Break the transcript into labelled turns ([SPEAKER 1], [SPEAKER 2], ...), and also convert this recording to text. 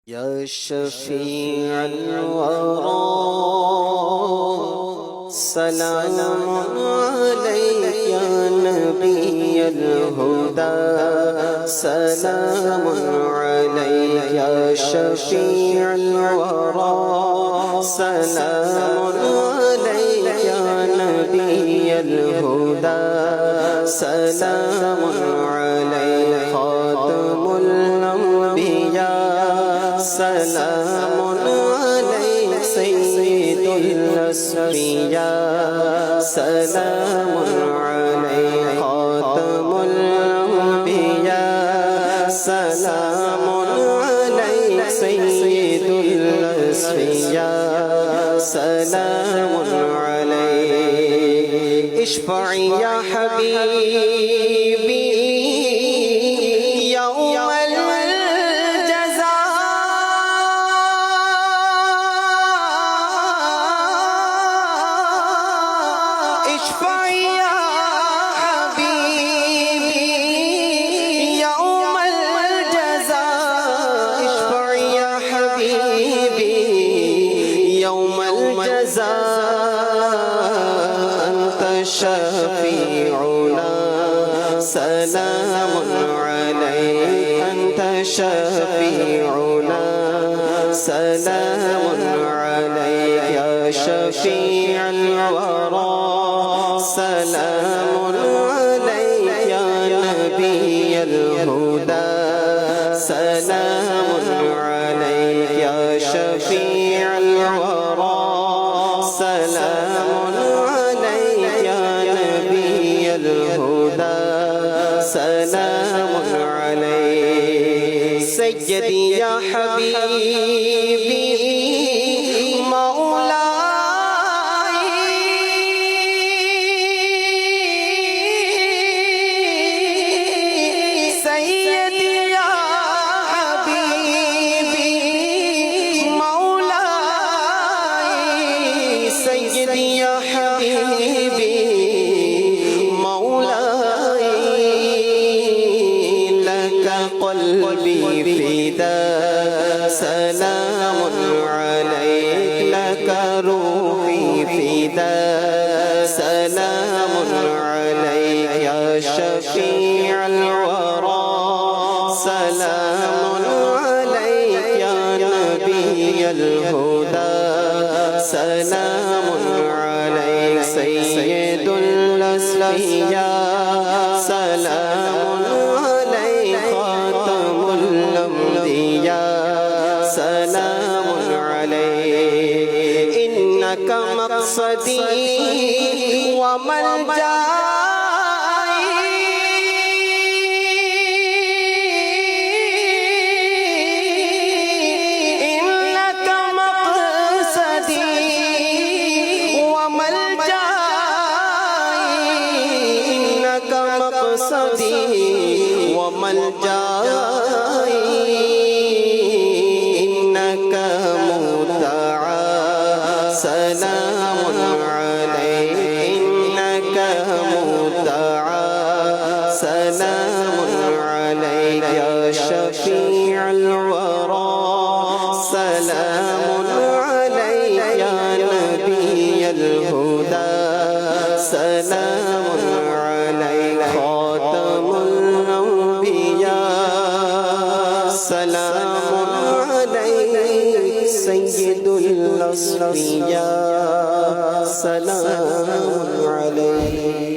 [SPEAKER 1] يا شفيع الورى سلام عليك يا نبي الهدى سلام عليك يا شفيع الورى سلام عليك يا نبي الهدى سلام عليك خاتم الأنبياء سلام عليك سيد الأصفياء سلام عليك خاتم الأنبياء سلام عليك سيد الأصفياء سلام عليك اشفعي يا حبيبي يوم اشفعي يا حبيبي يوم الجزاء اشفعي يا حبيبي يوم الجزاء أنت شفيعنا سلام عليك أنت شفيعنا سلام عليك يا شفيع الورى سلام عليك يا نبي الهدى سلام عليك يا شفيع الورى سلام عليك يا نبي الهدى سلام عليك سيدي يا حبيبي سيدي يا حبيبي مولاي لك قلبي فداء سلام عليك لك روحي فداء سلام عليك يا شفيع الورى سلام عليك يا نبي الهدى سلام عليك سيد الأصفياء سلام عليك خاتم الأنبياء سلام عليك إنك مقصدي وملجأي مقصدي وملجأي إنك مدعى سلام عليك إنك مدعى سلام عليك يا شفيع الورى سلام عليك يا نبي الهدى سلام عليك خاتم الأنبياء سلام عليك سيد الأصفياء سلام عليك